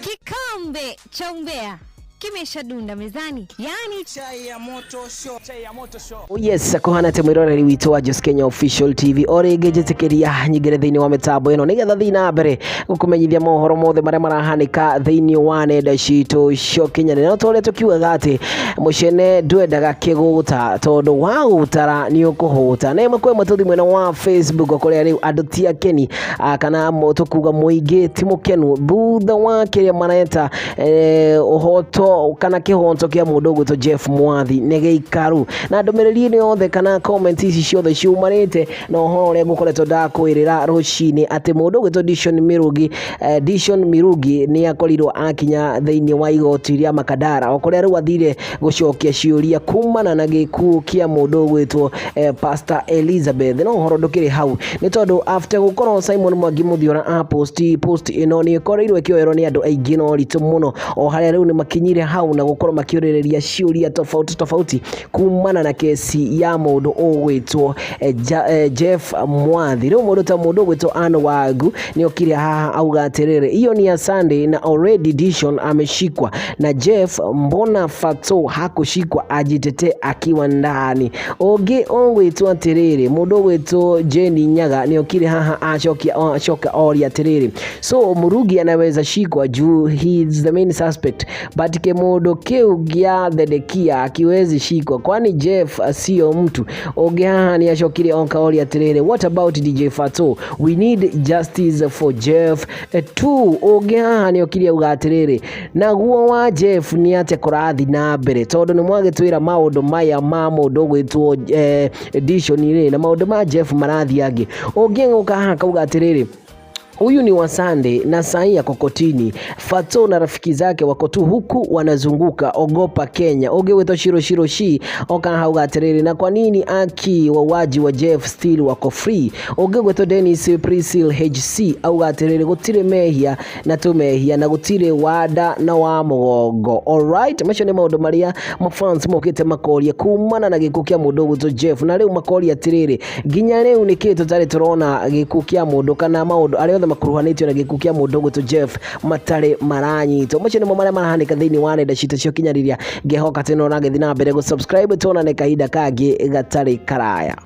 Kikombe cha umbea kimeshadunda mezani, yani chai ya moto show. Yes, kohana temwiroreri witũ wa Just Kenya Official TV orege jetekeria nyigere thĩinĩ wa mitambo ĩno nĩgetha thiĩ na mbere gũkũmenyithia mohoro mothe marĩa marahanĩka thĩinĩ wa nenda citũ cio Kenya. No tũrĩa tũkiugaga atĩ mũcene ndwendaga kĩgũta tondũ wa gũtara nĩ ũkũhũta. Na mwekwe mũtũthi mwena wa Facebook kũrĩa rĩu andũ ti akeni kana tũkuga mũingĩ ti mũkenu thutha wa kĩrĩa mareta ũhoto kana kĩhonto kĩa mũndũ ũgwĩtwo Jeff Mwathi nĩgĩikaru. Na ndũmĩrĩri nĩ yothe kana comment ici ciothe ciumanĩte na ũhoro ũrĩa ngũkoretwo ndakwĩrĩra rũcinĩ atĩ mũndũ ũgwĩtwo Dishon Mirugi nĩ akorirwo akinya thĩinĩ wa igoti rĩa Makadara o kũrĩa rĩu athire gũcokia ciũria kumana na gĩkuũ kĩa mũndũ ũgwĩtwo Pastor Elizabeth. No ũhoro ndũkĩrĩ hau nĩ tondũ after gũkorwo Simon Mwangi Mũthiora post ĩno nĩ ĩkoreirwo ĩkĩoerwo nĩ andũ aingĩ no ritũ mũno o harĩa rĩu nĩ makinyire hau na gũkorwo makĩũrĩrĩria ciũria tofauti kumana na kesi ya mũndũ ũgwĩtwo Jeff Mwathi. Rĩu mũndũ ta mũndũ ũgwĩtwo Anne Wagu nĩ okire haha auga atĩrĩrĩ, hiyo ni ya Sunday na already Dishon ameshikwa na Jeff, mbona Fatxo hakushikwa ajitete akiwa ndani? Oge ongwĩtwo atĩrĩrĩ, mũndũ ũgwĩtwo Jenny Nyaga nĩ okire haha acoka oria atĩrĩrĩ, so Murugi anaweza shikwa juu he is the main suspect but kemodo keu gya thedekia akiwezi shikwa kwani Jeff sio mtu. Oge haha ni ashokire onka oria atĩrĩrĩ, what about DJ Fatxo, we need justice for Jeff too. Oge haha ni okire uga atĩrĩrĩ, naguo wa Jeff ni ate kũrathi na mbere tondũ nĩ mwagĩtwĩra maũndũ maya ma mũndũ ũgwĩtwo Dishon rĩ na maũndũ ma Jeff marathi angĩ. Oge ngoka haha kauga atĩrĩrĩ, huyu ni wa Sunday na sahi ya kokotini. Fatxo na rafiki zake wako tu huku wanazunguka, ogopa Kenya. Oge weto shiro shi oka hauga atĩrĩrĩ, na kwa nini aki wawaji wa Jeff still wako free? Oge weto Dennis Priscil HC auga atĩrĩrĩ, gũtirĩ mehia na tumehia na gũtirĩ wada na wa mũgongo. Alright, macio nĩ maũndũ marĩa mafans mokĩte makoria kumana na gĩkuũ kĩa mũndũ ũgwĩtwo Jeff. Na rĩu makoria atĩrĩrĩ, nginya rĩu nĩkĩ tũtarĩ tũrona gĩkuũ kĩa mũndũ kana maũndũ arĩa makuruhanĩtio na gĩkuũ kĩa mũndũ ũgwĩtwo Jeff matarĩ maranyitwo. Macio nĩmo marĩa marahanĩka thĩinĩ wa nenda citũ cio kinyanĩria. Ngehoka teno na gĩthiĩ na mbere gũsubscribe tuonane kahinda kangĩ gatarĩ karaya.